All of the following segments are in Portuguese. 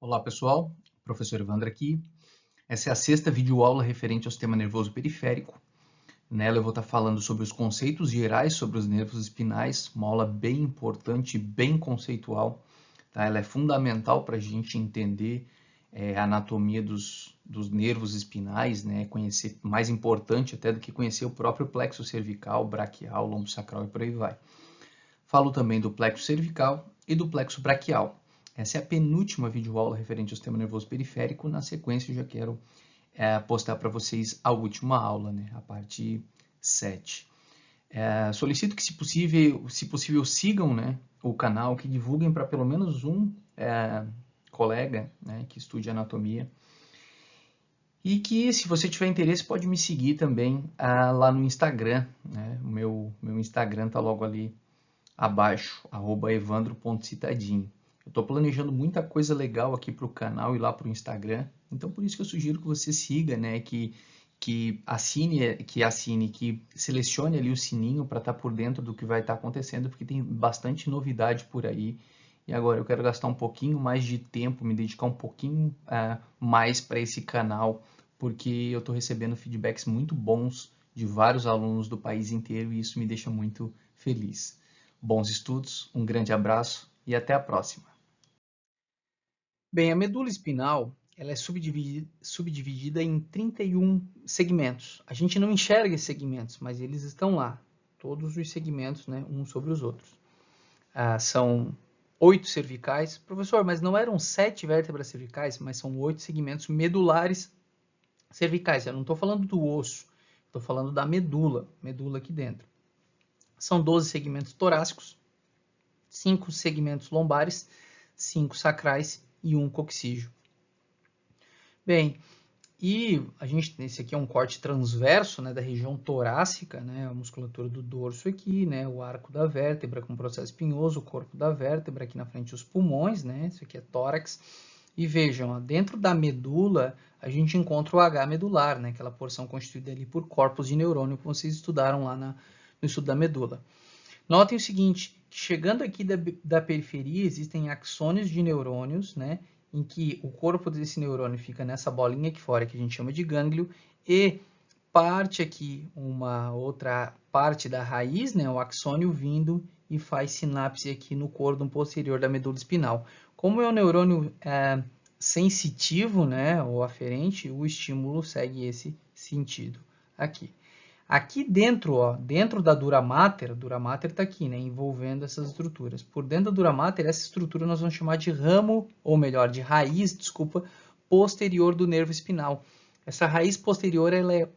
Olá pessoal, professor Evandro aqui. Essa é a sexta videoaula referente ao sistema nervoso periférico. Nela eu vou estar falando sobre os conceitos gerais sobre os nervos espinais, uma aula bem importante, bem conceitual. Tá? Ela é fundamental para a gente entender a anatomia dos nervos espinais, né? Conhecer, mais importante até do que conhecer o próprio plexo cervical, braquial, lombo sacral e por aí vai. Falo também do plexo cervical e do plexo braquial. Essa é a penúltima videoaula referente ao sistema nervoso periférico. Na sequência, eu já quero postar para vocês a última aula, né? A parte 7. Solicito que, se possível sigam, né, o canal, que divulguem para pelo menos um colega, né, que estude anatomia. E que, se você tiver interesse, pode me seguir também lá no Instagram. Né? O meu Instagram está logo ali abaixo, @evandro.citadinho. Eu estou planejando muita coisa legal aqui para o canal e lá para o Instagram, então por isso que eu sugiro que você siga, né, que selecione ali o sininho para estar por dentro do que vai estar acontecendo, porque tem bastante novidade por aí. E agora eu quero gastar um pouquinho mais de tempo, me dedicar um pouquinho mais para esse canal, porque eu estou recebendo feedbacks muito bons de vários alunos do país inteiro e isso me deixa muito feliz. Bons estudos, um grande abraço e até a próxima. Bem, a medula espinal ela é subdividida em 31 segmentos. A gente não enxerga esses segmentos, mas eles estão lá. Todos os segmentos, né, uns sobre os outros. São 8 cervicais. Professor, mas não eram 7 vértebras cervicais, mas são 8 segmentos medulares cervicais. Eu não estou falando do osso, estou falando da medula aqui dentro. São 12 segmentos torácicos, 5 segmentos lombares, 5 sacrais e 1 coxígeo. Bem, e esse aqui é um corte transverso, né, da região torácica, né, a musculatura do dorso aqui, né, o arco da vértebra com processo espinhoso, o corpo da vértebra, aqui na frente os pulmões, né, isso aqui é tórax. E vejam, ó, dentro da medula a gente encontra o H medular, né, aquela porção constituída ali por corpos de neurônio que vocês estudaram lá no estudo da medula. Notem o seguinte, chegando aqui da periferia existem axônios de neurônios, né, em que o corpo desse neurônio fica nessa bolinha aqui fora, que a gente chama de gânglio, e parte aqui, uma outra parte da raiz, né, o axônio vindo e faz sinapse aqui no cordão posterior da medula espinal. Como é um neurônio sensitivo, né, ou aferente, o estímulo segue esse sentido aqui. Aqui dentro, ó, dentro da dura mater está aqui, né, envolvendo essas estruturas. Por dentro da dura mater, essa estrutura nós vamos chamar de ramo, ou melhor, de raiz, desculpa, posterior do nervo espinal. Essa raiz posterior ela é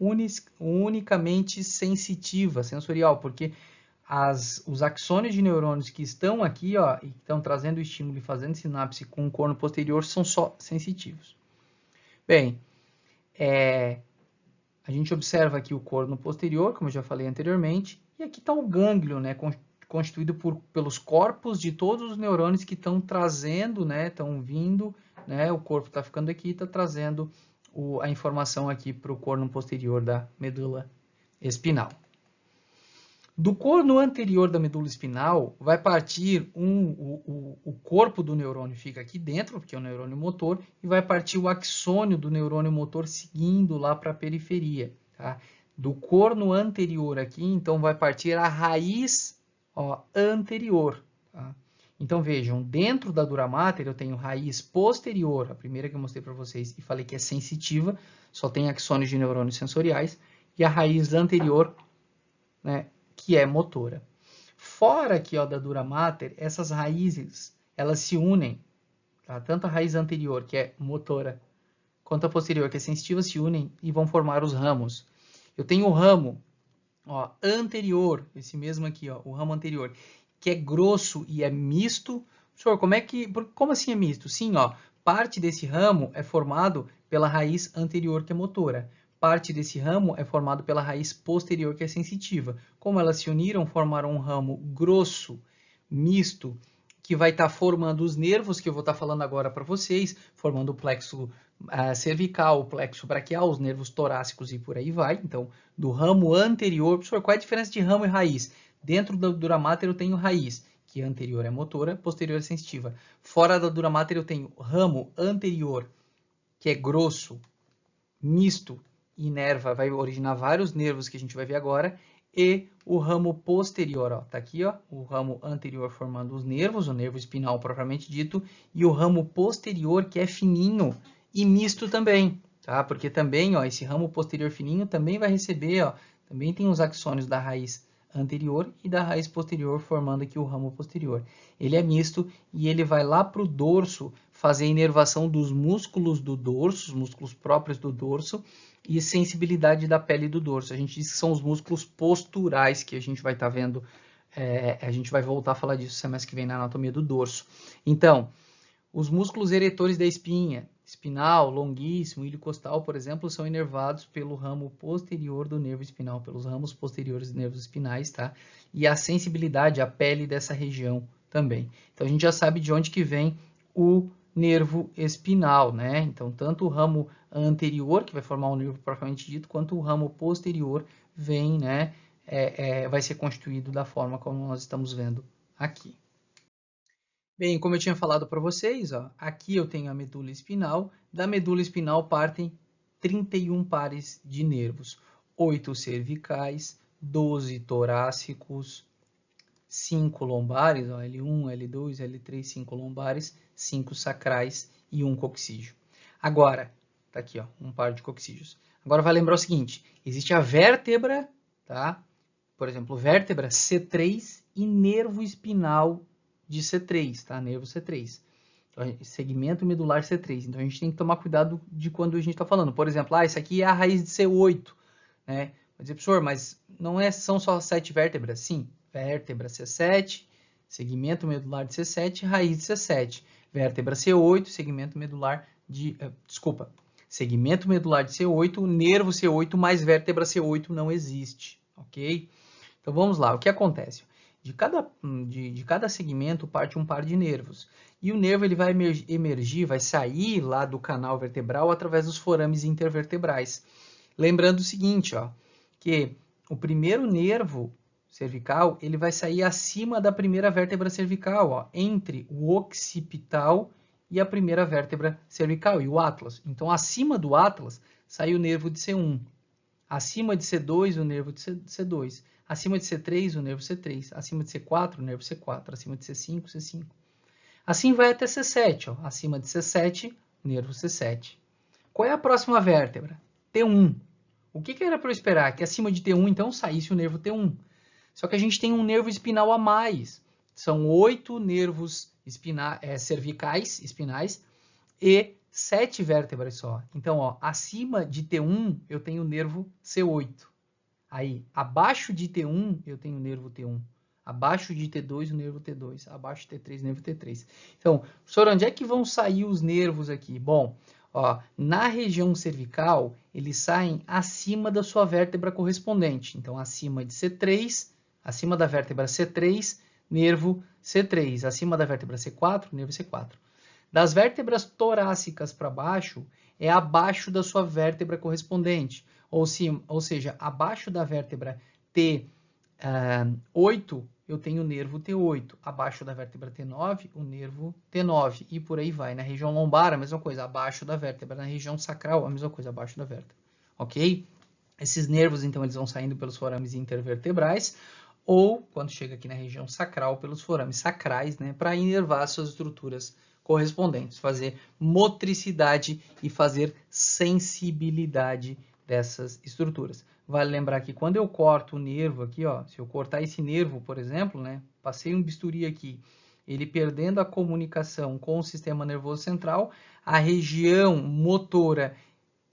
unicamente sensitiva, sensorial, porque os axônios de neurônios que estão aqui, ó, e estão trazendo estímulo e fazendo sinapse com o corno posterior são só sensitivos. Bem, a gente observa aqui o corno posterior, como eu já falei anteriormente, e aqui está o gânglio, né, constituído pelos corpos de todos os neurônios que estão trazendo, né, estão vindo, né, o corpo está ficando aqui e está trazendo a informação aqui para o corno posterior da medula espinal. Do corno anterior da medula espinal vai partir o corpo do neurônio fica aqui dentro, porque é o neurônio motor, e vai partir o axônio do neurônio motor seguindo lá para a periferia. Tá? Do corno anterior aqui, então, vai partir a raiz, ó, anterior. Tá? Então, vejam, dentro da dura mater eu tenho raiz posterior, a primeira que eu mostrei para vocês e falei que é sensitiva, só tem axônios de neurônios sensoriais, e a raiz anterior, né, que é motora. Fora aqui, ó, da dura mater, essas raízes, elas se unem, tá? Tanto a raiz anterior, que é motora, quanto a posterior, que é sensitiva, se unem e vão formar os ramos. Eu tenho o ramo, ó, anterior, esse mesmo aqui, ó, o ramo anterior, que é grosso e é misto. Senhor, como assim é misto? Sim, ó, parte desse ramo é formado pela raiz anterior, que é motora. Parte desse ramo é formado pela raiz posterior, que é sensitiva. Como elas se uniram, formaram um ramo grosso, misto, que vai estar formando os nervos, que eu vou estar falando agora para vocês, formando o plexo cervical, o plexo braquial, os nervos torácicos e por aí vai. Então, do ramo anterior... Professor, qual é a diferença de ramo e raiz? Dentro da dura mater eu tenho raiz, que anterior é motora, posterior é sensitiva. Fora da dura mater eu tenho ramo anterior, que é grosso, misto, inerva, vai originar vários nervos que a gente vai ver agora, e o ramo posterior, ó, tá aqui, ó, o ramo anterior formando os nervos, o nervo espinal propriamente dito, e o ramo posterior que é fininho e misto também, tá? Porque também, ó, esse ramo posterior fininho também vai receber, ó, também tem os axônios da raiz anterior e da raiz posterior formando aqui o ramo posterior. Ele é misto e ele vai lá para o dorso fazer a inervação dos músculos do dorso, os músculos próprios do dorso, e sensibilidade da pele do dorso. A gente diz que são os músculos posturais que a gente vai estar vendo, a gente vai voltar a falar disso semestre que vem na anatomia do dorso. Então, os músculos eretores da espinha, espinal, longuíssimo, ilho costal, por exemplo, são inervados pelo ramo posterior do nervo espinal, pelos ramos posteriores dos nervos espinais, tá? E a sensibilidade, a pele dessa região também. Então, a gente já sabe de onde que vem o nervo espinal, né? Então, tanto o ramo anterior, que vai formar o nervo propriamente dito, quanto o ramo posterior vem, né? Vai ser constituído da forma como nós estamos vendo aqui. Bem, como eu tinha falado para vocês, ó, aqui eu tenho a medula espinal. Da medula espinal partem 31 pares de nervos. 8 cervicais, 12 torácicos, 5 lombares, ó, L1, L2, L3, 5 lombares, 5 sacrais e 1 coxígeo. Agora, tá aqui, ó, um par de coxígeos. Agora vai lembrar o seguinte, existe a vértebra, tá? Por exemplo, vértebra C3 e nervo espinal de C3, tá? Nervo C3. Então, segmento medular C3. Então, a gente tem que tomar cuidado de quando a gente está falando. Por exemplo, isso aqui é a raiz de C8, né? Vai dizer, professor, mas não são só 7 vértebras? Sim, vértebra C7, segmento medular de C7, raiz de C7. Vértebra C8, segmento medular de... segmento medular de C8, nervo C8 mais vértebra C8 não existe, ok? Então, vamos lá. O que acontece? De cada segmento parte um par de nervos. E o nervo ele vai emergir, vai sair lá do canal vertebral através dos forames intervertebrais. Lembrando o seguinte, ó, que o primeiro nervo cervical ele vai sair acima da primeira vértebra cervical, ó, entre o occipital e a primeira vértebra cervical, e o atlas. Então, acima do atlas sai o nervo de C1. Acima de C2, o nervo de C2. Acima de C3, o nervo C3. Acima de C4, o nervo C4. Acima de C5, C5. Assim vai até C7. Ó. Acima de C7, nervo C7. Qual é a próxima vértebra? T1. O que era para eu esperar? Que acima de T1, então, saísse o nervo T1. Só que a gente tem um nervo espinal a mais. São 8 nervos cervicais, espinais, e 7 vértebras só. Então, ó, acima de T1, eu tenho o nervo C8. Aí, abaixo de T1, eu tenho o nervo T1. Abaixo de T2, o nervo T2. Abaixo de T3, o nervo T3. Então, professor, onde é que vão sair os nervos aqui? Bom, ó, na região cervical, eles saem acima da sua vértebra correspondente. Então, acima de C3, acima da vértebra C3, nervo C3. Acima da vértebra C4, nervo C4. Das vértebras torácicas para baixo, é abaixo da sua vértebra correspondente. Ou seja, abaixo da vértebra T8, eu tenho o nervo T8. Abaixo da vértebra T9, o nervo T9. E por aí vai. Na região lombar, a mesma coisa. Abaixo da vértebra. Na região sacral, a mesma coisa. Abaixo da vértebra. Ok? Esses nervos, então, eles vão saindo pelos forames intervertebrais. Ou, quando chega aqui na região sacral, pelos forames sacrais, né? Para inervar suas estruturas correspondentes. Fazer motricidade e fazer sensibilidade dessas estruturas. Vale lembrar que quando eu corto o nervo aqui, ó, se eu cortar esse nervo, por exemplo, né, passei um bisturi aqui, ele perdendo a comunicação com o sistema nervoso central, a região motora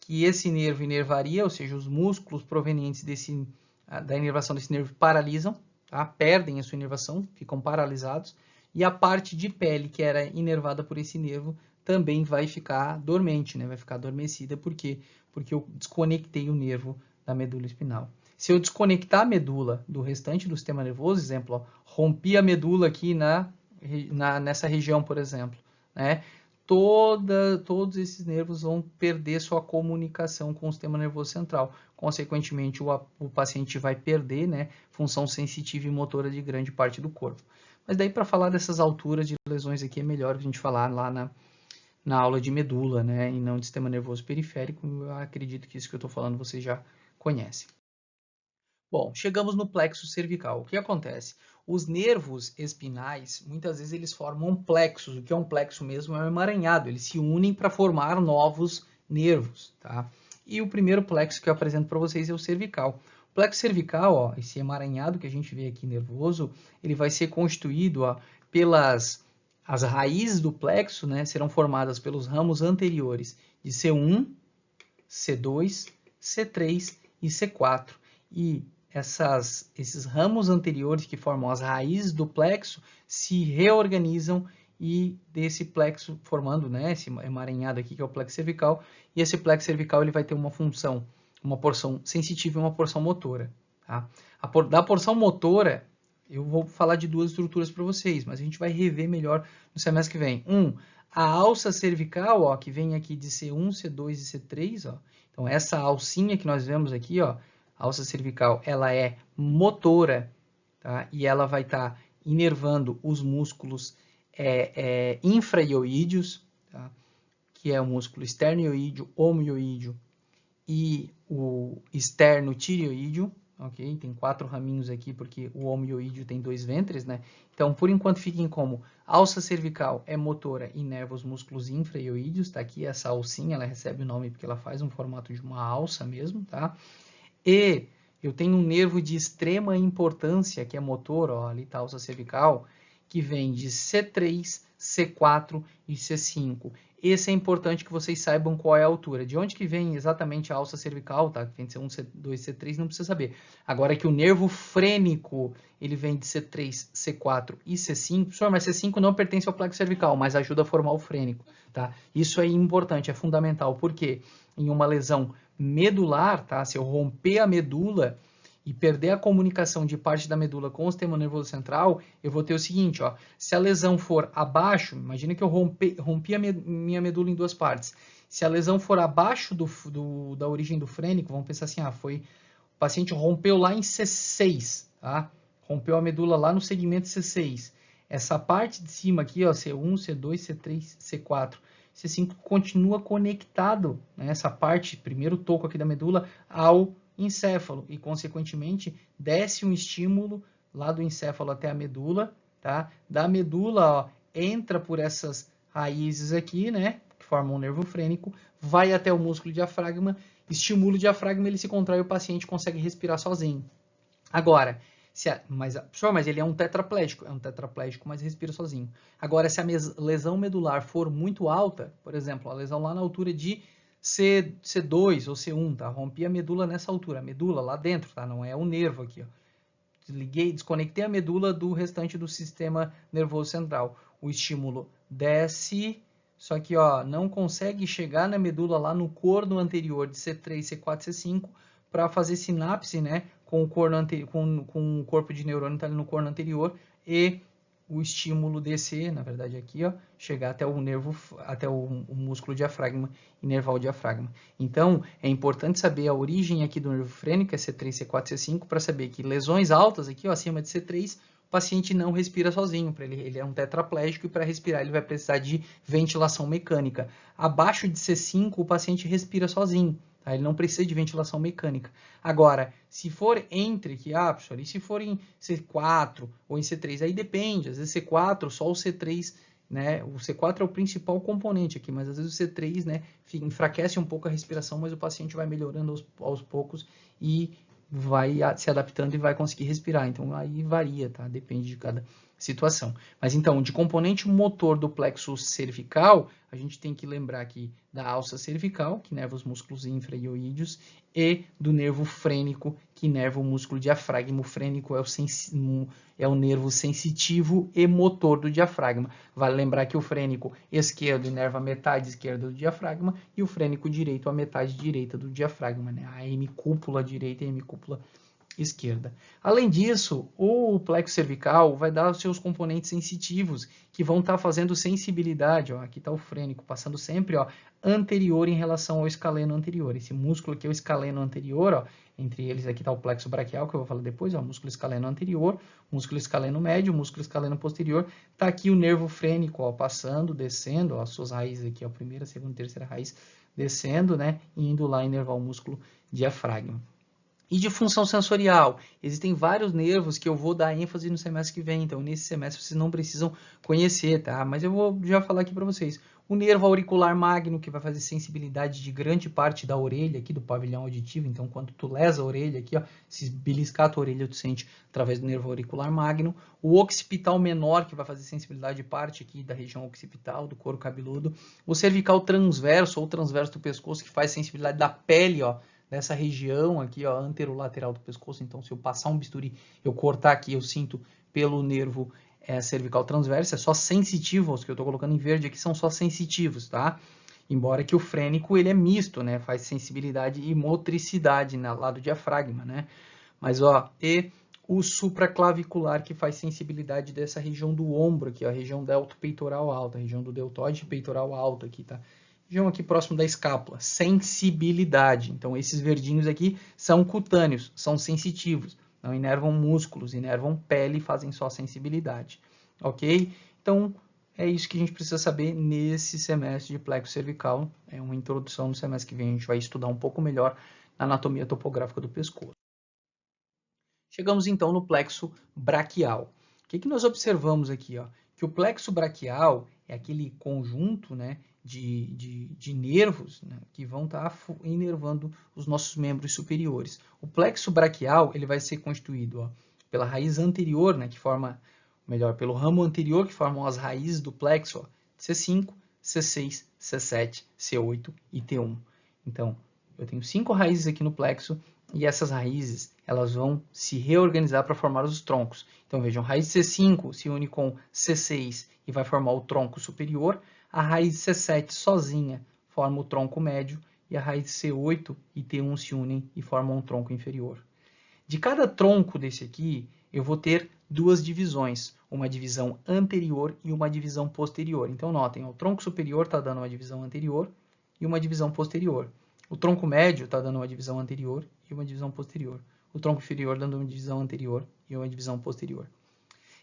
que esse nervo inervaria, ou seja, os músculos provenientes da inervação desse nervo paralisam, tá? Perdem a sua inervação, ficam paralisados, e a parte de pele que era inervada por esse nervo também vai ficar dormente, né? Vai ficar adormecida, por quê? Porque eu desconectei o nervo da medula espinal. Se eu desconectar a medula do restante do sistema nervoso, exemplo, ó, rompi a medula aqui nessa região, por exemplo, né? Todos esses nervos vão perder sua comunicação com o sistema nervoso central. Consequentemente, o paciente vai perder, né, função sensitiva e motora de grande parte do corpo. Mas daí para falar dessas alturas de lesões aqui é melhor a gente falar lá na aula de medula, né, e não de sistema nervoso periférico. Eu acredito que isso que eu estou falando vocês já conhecem. Bom, chegamos no plexo cervical. O que acontece? Os nervos espinais, muitas vezes eles formam plexos. O que é um plexo mesmo é um emaranhado. Eles se unem para formar novos nervos, tá? E o primeiro plexo que eu apresento para vocês é o cervical. O plexo cervical, ó, esse emaranhado que a gente vê aqui nervoso, ele vai ser constituído, ó, as raízes do plexo, né, serão formadas pelos ramos anteriores de C1, C2, C3 e C4. E esses ramos anteriores que formam as raízes do plexo se reorganizam e desse plexo formando, né, esse emaranhado aqui que é o plexo cervical, e esse plexo cervical ele vai ter uma função, uma porção sensitiva e uma porção motora. Tá? Da porção motora, eu vou falar de duas estruturas para vocês, mas a gente vai rever melhor no semestre que vem. A alça cervical, ó, que vem aqui de C1, C2 e C3, ó. Então essa alcinha que nós vemos aqui, ó, a alça cervical, ela é motora, tá? E ela vai estar inervando os músculos infraioídeos, tá? Que é o músculo esternioídeo, homoioídeo e o externo-tireoídeo, ok? Tem 4 raminhos aqui porque o homoioídeo tem 2 ventres, né? Então, por enquanto, fiquem como alça cervical é motora e inerva os músculos infraioídeos, tá aqui essa alcinha, ela recebe o nome porque ela faz um formato de uma alça mesmo, tá? E eu tenho um nervo de extrema importância, que é motor, ó, ali está a alça cervical, que vem de C3, C4 e C5. Esse é importante que vocês saibam qual é a altura. De onde que vem exatamente a alça cervical, tá? Que vem de C1, C2, C3, não precisa saber. Agora que o nervo frênico, ele vem de C3, C4 e C5. Professor, mas C5 não pertence ao plexo cervical, mas ajuda a formar o frênico, tá? Isso é importante, é fundamental. Por quê? Em uma lesão medular, tá? Se eu romper a medula e perder a comunicação de parte da medula com o sistema nervoso central, eu vou ter o seguinte, ó, se a lesão for abaixo, imagina que eu rompi a minha medula em duas partes. Se a lesão for abaixo da origem do frênico, vamos pensar assim, o paciente rompeu lá em C6, tá? Rompeu a medula lá no segmento C6. Essa parte de cima aqui, ó, C1, C2, C3, C4, C5 continua conectado, né, essa parte, primeiro toco aqui da medula, ao encéfalo e, consequentemente, desce um estímulo lá do encéfalo até a medula, tá? Da medula, ó, entra por essas raízes aqui, né, que formam um nervo frênico, vai até o músculo diafragma, estimula o diafragma, ele se contrai e o paciente consegue respirar sozinho. Agora, mas ele é um tetraplégico, mas respira sozinho. Agora, se a lesão medular for muito alta, por exemplo, a lesão lá na altura de C2 ou C1, tá? Rompi a medula nessa altura, a medula lá dentro, tá? Não é o nervo aqui, ó. Desconectei a medula do restante do sistema nervoso central. O estímulo desce, só que, ó, não consegue chegar na medula lá no corno anterior de C3, C4, C5 para fazer sinapse, né, com o corpo de neurônio tá ali no corno anterior e o estímulo descer, na verdade aqui, ó, chegar até o nervo, até o músculo diafragma e nervar o diafragma. Então, é importante saber a origem aqui do nervo frênico, é C3, C4, C5, para saber que lesões altas aqui, ó, acima de C3, o paciente não respira sozinho, ele é um tetraplégico e para respirar ele vai precisar de ventilação mecânica. Abaixo de C5, o paciente respira sozinho. Ele não precisa de ventilação mecânica. Agora, se for entre, professor, e se for em C4 ou em C3, aí depende. Às vezes C4, só o C3, né? O C4 é o principal componente aqui, mas às vezes o C3, né, enfraquece um pouco a respiração, mas o paciente vai melhorando aos poucos e vai se adaptando e vai conseguir respirar. Então, aí varia, tá? Depende de cada situação. Mas então, de componente motor do plexo cervical, a gente tem que lembrar aqui da alça cervical, que inerva os músculos infraioídeos, e do nervo frênico, que inerva o músculo diafragma. O frênico é o nervo sensitivo e motor do diafragma. Vale lembrar que o frênico esquerdo inerva a metade esquerda do diafragma e o frênico direito a metade direita do diafragma, né? A hemicúpula direita e a hemicúpula esquerda. Além disso, o plexo cervical vai dar os seus componentes sensitivos, que vão estar fazendo sensibilidade, ó, aqui está o frênico, passando sempre, ó, anterior em relação ao escaleno anterior. Esse músculo aqui é o escaleno anterior, ó, entre eles aqui está o plexo braquial, que eu vou falar depois, ó, músculo escaleno anterior, músculo escaleno médio, músculo escaleno posterior. Está aqui o nervo frênico, ó, passando, descendo, ó, as suas raízes aqui, ó, primeira, segunda, terceira raiz, descendo, né, e indo lá inervar o músculo diafragma. E de função sensorial, existem vários nervos que eu vou dar ênfase no semestre que vem, então nesse semestre vocês não precisam conhecer, tá? Mas eu vou já falar aqui para vocês. O nervo auricular magno, que vai fazer sensibilidade de grande parte da orelha aqui, do pavilhão auditivo, então quando tu lesa a orelha aqui, ó, se beliscar a tua orelha, tu sente através do nervo auricular magno. O occipital menor, que vai fazer sensibilidade de parte aqui da região occipital, do couro cabeludo. O cervical transverso, ou transverso do pescoço, que faz sensibilidade da pele, ó, nessa região aqui, ó, anterolateral do pescoço. Então, se eu passar um bisturi, eu cortar aqui, eu sinto pelo nervo cervical transverso. É só sensitivo, os que eu estou colocando em verde aqui são só sensitivos, tá? Embora que o frênico, ele é misto, né? Faz sensibilidade e motricidade lá do diafragma, né? Mas, ó, e o supraclavicular, que faz sensibilidade dessa região do ombro aqui, ó, a região deltopeitoral alta, a região do deltoide peitoral alto aqui, tá? Região aqui próximo da escápula, sensibilidade. Então, esses verdinhos aqui são cutâneos, são sensitivos, não inervam músculos, inervam pele e fazem só sensibilidade, ok? Então, é isso que a gente precisa saber nesse semestre de plexo cervical. É uma introdução. No semestre que vem a gente vai estudar um pouco melhor a anatomia topográfica do pescoço. Chegamos então no plexo braquial. O que nós observamos aqui? Ó? Que o plexo braquial é aquele conjunto, né, de nervos, né, que vão estar inervando os nossos membros superiores. O plexo braquial ele vai ser constituído, ó, pela raiz anterior, né, que forma, melhor, pelo ramo anterior, que formam as raízes do plexo, ó, C5, C6, C7, C8 e T1. Então, eu tenho 5 raízes aqui no plexo, e essas raízes elas vão se reorganizar para formar os troncos. Então vejam, a raiz C5 se une com C6 e vai formar o tronco superior. A raiz C7 sozinha forma o tronco médio e a raiz C8 e T1 se unem e formam um tronco inferior. De cada tronco desse aqui, eu vou ter duas divisões, uma divisão anterior e uma divisão posterior. Então notem, o tronco superior está dando uma divisão anterior e uma divisão posterior. O tronco médio está dando uma divisão anterior e uma divisão posterior. O tronco inferior dando uma divisão anterior e uma divisão posterior.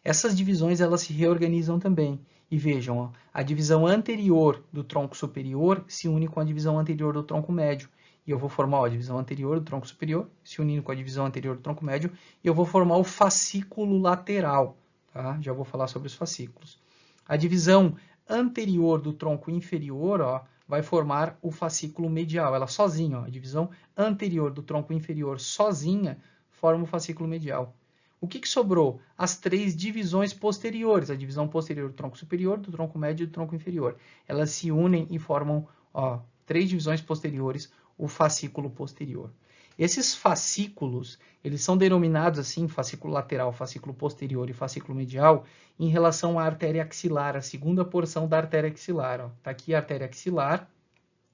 Essas divisões elas se reorganizam também. E vejam, ó, a divisão anterior do tronco superior se une com a divisão anterior do tronco médio. E eu vou formar ó, a divisão anterior do tronco superior, se unindo com a divisão anterior do tronco médio, e eu vou formar o fascículo lateral. Tá? Já vou falar sobre os fascículos. A divisão anterior do tronco inferior, ó, vai formar o fascículo medial. Ela sozinha, ó, a divisão anterior do tronco inferior sozinha forma o fascículo medial. O que sobrou? As três divisões posteriores, a divisão posterior do tronco superior, do tronco médio e do tronco inferior. Elas se unem e formam ó, três divisões posteriores, o fascículo posterior. Esses fascículos, eles são denominados assim, fascículo lateral, fascículo posterior e fascículo medial, em relação à artéria axilar, a segunda porção da artéria axilar. Está aqui a artéria axilar,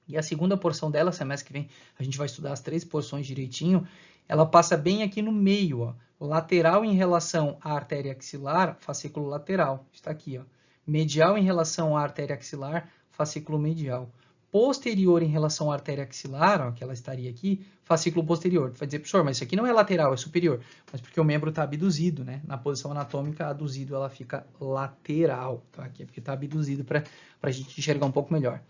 e a segunda porção dela, semestre que vem, a gente vai estudar as três porções direitinho, ela passa bem aqui no meio, ó, lateral em relação à artéria axilar, fascículo lateral, está aqui, ó. Medial em relação à artéria axilar, fascículo medial. Posterior em relação à artéria axilar, ó, que ela estaria aqui, fascículo posterior. Tu vai dizer, professor, mas isso aqui não é lateral, é superior. Mas porque o membro está abduzido, né? Na posição anatômica, a abduzido ela fica lateral. Tá? Aqui é porque está abduzido para a gente enxergar um pouco melhor.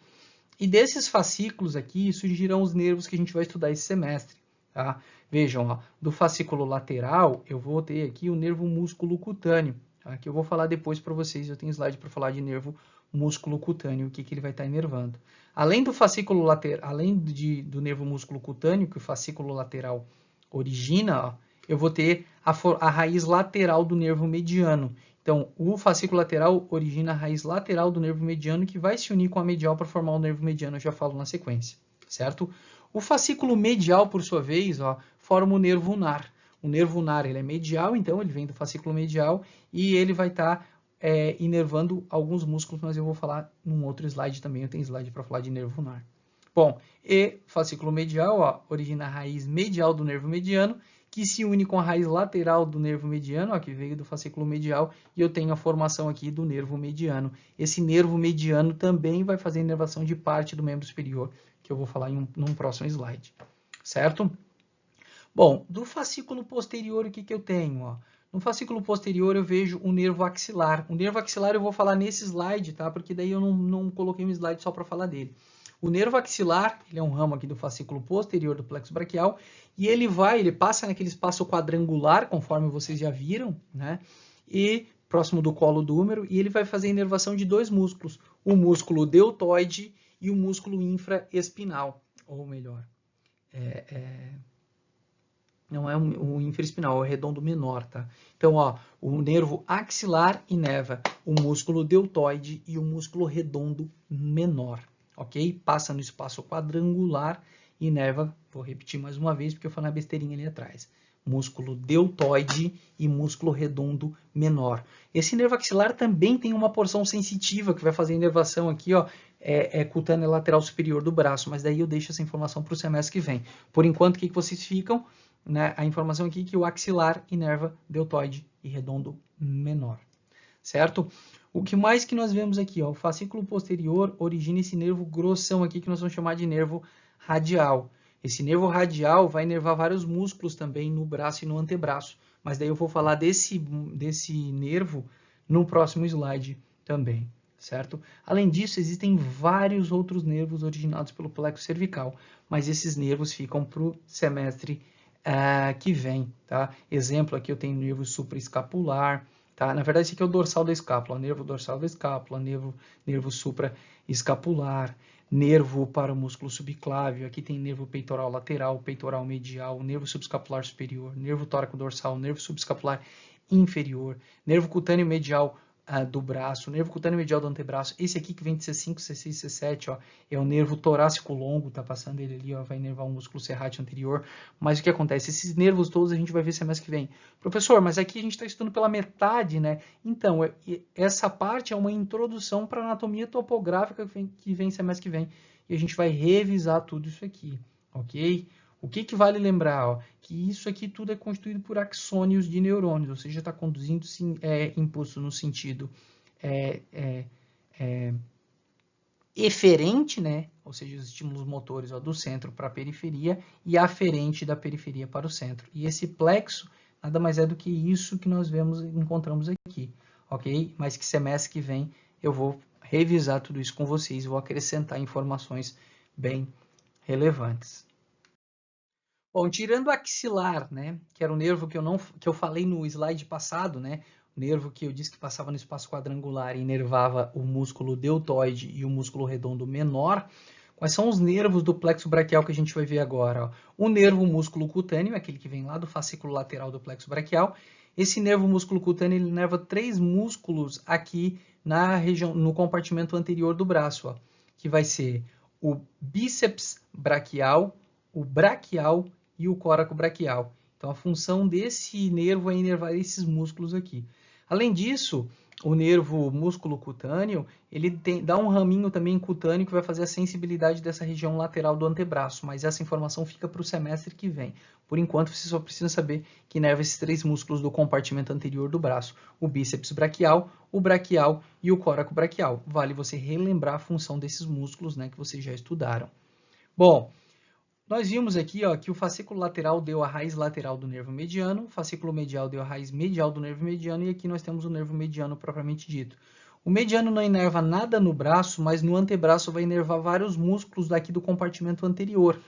E desses fascículos aqui surgirão os nervos que a gente vai estudar esse semestre. Tá? Vejam, ó, do fascículo lateral, eu vou ter aqui o nervo músculo cutâneo, tá? Que eu vou falar depois para vocês. Eu tenho slide para falar de nervo músculo cutâneo, o que ele vai estar inervando. Além do fascículo lateral, além do nervo músculo cutâneo, que o fascículo lateral origina, ó, eu vou ter a raiz lateral do nervo mediano. Então, o fascículo lateral origina a raiz lateral do nervo mediano, que vai se unir com a medial para formar o nervo mediano, eu já falo na sequência, certo? O fascículo medial, por sua vez, ó, forma o nervo ulnar. O nervo ulnar ele é medial, então ele vem do fascículo medial e ele vai estar inervando alguns músculos, mas eu vou falar num outro slide também, eu tenho slide para falar de nervo ulnar. Bom, e fascículo medial, ó, origina a raiz medial do nervo mediano, que se une com a raiz lateral do nervo mediano, ó, que veio do fascículo medial, e eu tenho a formação aqui do nervo mediano. Esse nervo mediano também vai fazer inervação de parte do membro superior, que eu vou falar num próximo slide, certo? Bom, do fascículo posterior, o que que eu tenho, ó? No fascículo posterior eu vejo o nervo axilar. O nervo axilar eu vou falar nesse slide, tá? Porque daí eu não coloquei um slide só para falar dele. O nervo axilar, ele é um ramo aqui do fascículo posterior do plexo braquial, e ele passa naquele espaço quadrangular, conforme vocês já viram, né? E próximo do colo do úmero, e ele vai fazer a inervação de dois músculos, o músculo deltoide e o músculo infraespinal, ou melhor, não é o infraespinal, é o redondo menor, tá? Então, ó, o nervo axilar inerva o músculo deltoide e o músculo redondo menor, ok? Passa no espaço quadrangular e inerva, vou repetir mais uma vez porque eu falei uma besteirinha ali atrás, músculo deltoide e músculo redondo menor. Esse nervo axilar também tem uma porção sensitiva que vai fazer a inervação aqui, ó, cutânea lateral superior do braço, mas daí eu deixo essa informação para o semestre que vem. Por enquanto, o que vocês ficam? Né, a informação aqui que o axilar inerva deltoide e redondo menor, certo? O que mais que nós vemos aqui, ó, o fascículo posterior origina esse nervo grossão aqui que nós vamos chamar de nervo radial. Esse nervo radial vai inervar vários músculos também no braço e no antebraço, mas daí eu vou falar desse nervo no próximo slide também, certo? Além disso, existem vários outros nervos originados pelo plexo cervical, mas esses nervos ficam para o semestre que vem, tá? Exemplo, aqui eu tenho nervo supraescapular, tá? Na verdade, esse aqui é o dorsal da escápula, nervo dorsal da escápula, nervo supraescapular, nervo para o músculo subclávio, aqui tem nervo peitoral lateral, peitoral medial, nervo subescapular superior, nervo tóraco dorsal, nervo subescapular inferior, nervo cutâneo medial do braço, nervo cutâneo medial do antebraço. Esse aqui que vem de C5, C6, C7, ó, é o nervo torácico longo, tá passando ele ali, ó, vai inervar o músculo serrátil anterior. Mas o que acontece? Esses nervos todos a gente vai ver semestre que vem. Professor, mas aqui a gente está estudando pela metade, né? Então, essa parte é uma introdução para a anatomia topográfica que vem semestre que vem. E a gente vai revisar tudo isso aqui, ok? O que vale lembrar? Ó, que isso aqui tudo é constituído por axônios de neurônios, ou seja, está conduzindo impulso no sentido eferente, né? Ou seja, os estímulos motores, ó, do centro para a periferia, e aferente da periferia para o centro. E esse plexo nada mais é do que isso que nós encontramos aqui, ok? Mas que semestre que vem eu vou revisar tudo isso com vocês, vou acrescentar informações bem relevantes. Bom, tirando o axilar, né, que era o nervo que eu falei no slide passado, né, o nervo que eu disse que passava no espaço quadrangular e inervava o músculo deltoide e o músculo redondo menor. Quais são os nervos do plexo braquial que a gente vai ver agora? Ó? O nervo músculo cutâneo, aquele que vem lá do fascículo lateral do plexo braquial. Esse nervo músculo cutâneo ele inerva 3 músculos aqui na região, no compartimento anterior do braço, ó, que vai ser o bíceps braquial, o braquial e o córaco braquial. Então, a função desse nervo é inervar esses músculos aqui. Além disso, o nervo músculo cutâneo, ele dá um raminho também cutâneo que vai fazer a sensibilidade dessa região lateral do antebraço, mas essa informação fica para o semestre que vem. Por enquanto, você só precisa saber que inerva esses 3 músculos do compartimento anterior do braço, o bíceps braquial, o braquial e o córaco braquial. Vale você relembrar a função desses músculos, né, que vocês já estudaram. Bom, nós vimos aqui, ó, que o fascículo lateral deu a raiz lateral do nervo mediano, o fascículo medial deu a raiz medial do nervo mediano, e aqui nós temos o nervo mediano propriamente dito. O mediano não inerva nada no braço, mas no antebraço vai inervar vários músculos daqui do compartimento anterior.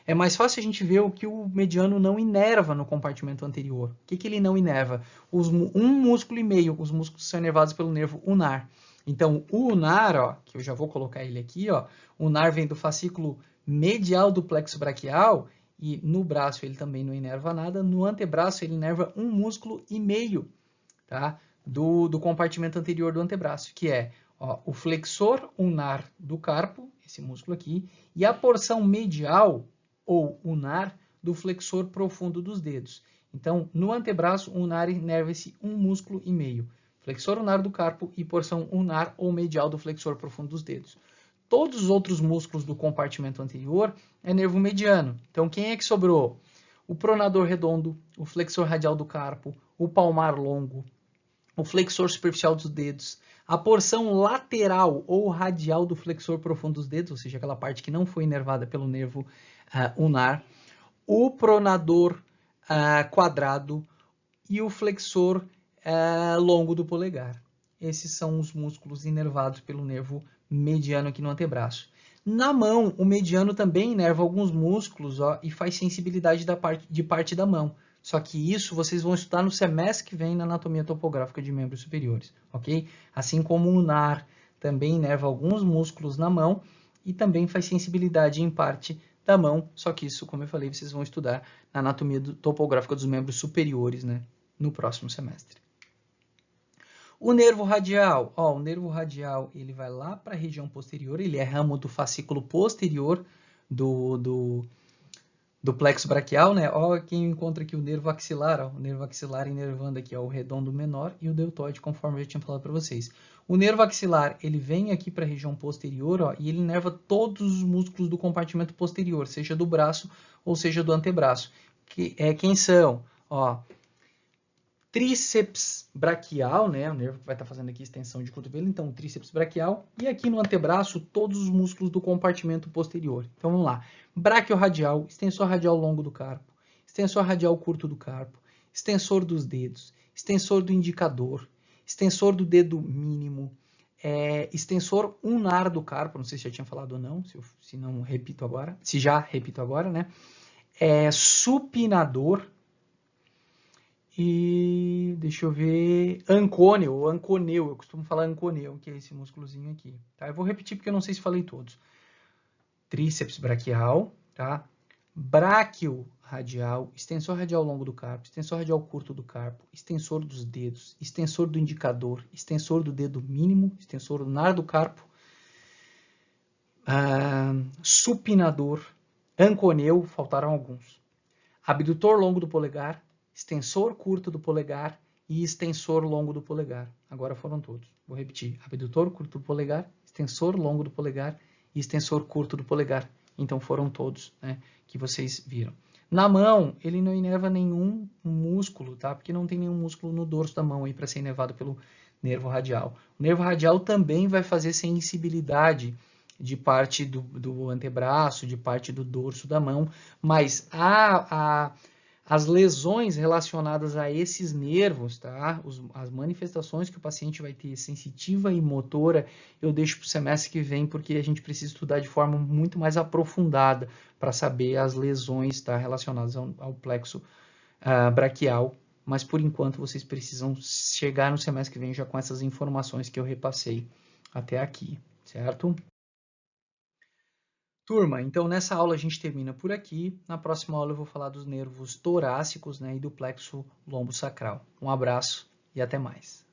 É mais fácil a gente ver o que o mediano não inerva no compartimento anterior. O que ele não inerva? Um músculo e meio, os músculos são inervados pelo nervo ulnar. Então, o ulnar, ó, que eu já vou colocar ele aqui, ó, o ulnar vem do fascículo medial do plexo braquial, e no braço ele também não inerva nada, no antebraço ele inerva um músculo e meio, tá? do compartimento anterior do antebraço, que é, ó, o flexor ulnar do carpo, esse músculo aqui, e a porção medial, ou ulnar, do flexor profundo dos dedos. Então, no antebraço, o ulnar inerva-se um músculo e meio, flexor ulnar do carpo e porção ulnar ou medial do flexor profundo dos dedos. Todos os outros músculos do compartimento anterior é nervo mediano. Então, quem é que sobrou? o pronador redondo, o flexor radial do carpo, o palmar longo, o flexor superficial dos dedos, a porção lateral ou radial do flexor profundo dos dedos, ou seja, aquela parte que não foi inervada pelo nervo ulnar, o pronador quadrado e o flexor longo do polegar. Esses são os músculos inervados pelo nervo mediano aqui no antebraço. Na mão, o mediano também inerva alguns músculos e faz sensibilidade de parte da mão. Só que isso vocês vão estudar no semestre que vem na anatomia topográfica de membros superiores, ok? Assim como o ulnar também inerva alguns músculos na mão e também faz sensibilidade em parte da mão, só que isso, como eu falei, vocês vão estudar na anatomia topográfica dos membros superiores, né, no próximo semestre. O nervo radial, o nervo radial, ele vai lá para a região posterior, ele é ramo do fascículo posterior do plexo braquial, né? Ó, quem encontra aqui o nervo axilar, o nervo axilar inervando aqui, o redondo menor e o deltoide, conforme eu já tinha falado para vocês. O nervo axilar, ele vem aqui para a região posterior, e ele inerva todos os músculos do compartimento posterior, seja do braço ou seja do antebraço. Quem são? Tríceps braquial, né? O nervo que vai estar fazendo aqui extensão de cotovelo, então tríceps braquial. E aqui no antebraço, todos os músculos do compartimento posterior. Então vamos lá. Braquiorradial, extensor radial longo do carpo, extensor radial curto do carpo, extensor dos dedos, extensor do indicador, extensor do dedo mínimo, extensor ulnar do carpo, não sei se já tinha falado ou não, se não repito agora, se já repito agora, né? Supinador, e deixa eu ver, ancôneo ou anconeu, eu costumo falar anconeu, que é esse músculozinho aqui, tá? Eu vou repetir porque eu não sei se falei todos. Tríceps braquial, tá? Bráquio radial, extensor radial longo do carpo, extensor radial curto do carpo, extensor dos dedos, extensor do indicador, extensor do dedo mínimo, extensor ulnar do carpo, supinador, anconeu, faltaram alguns. Abdutor longo do polegar, extensor curto do polegar e extensor longo do polegar. Agora foram todos. Vou repetir. Abdutor curto do polegar, extensor longo do polegar e extensor curto do polegar. Então foram todos, né, que vocês viram. Na mão, ele não inerva nenhum músculo, tá? Porque não tem nenhum músculo no dorso da mão aí para ser inervado pelo nervo radial. O nervo radial também vai fazer sensibilidade de parte do antebraço, de parte do dorso da mão, mas as lesões relacionadas a esses nervos, tá? As manifestações que o paciente vai ter, sensitiva e motora, eu deixo para o semestre que vem, porque a gente precisa estudar de forma muito mais aprofundada para saber as lesões, tá, relacionadas ao plexo braquial, mas por enquanto vocês precisam chegar no semestre que vem já com essas informações que eu repassei até aqui, certo? Turma, então nessa aula a gente termina por aqui. Na próxima aula eu vou falar dos nervos torácicos, né, e do plexo lombosacral. Um abraço e até mais.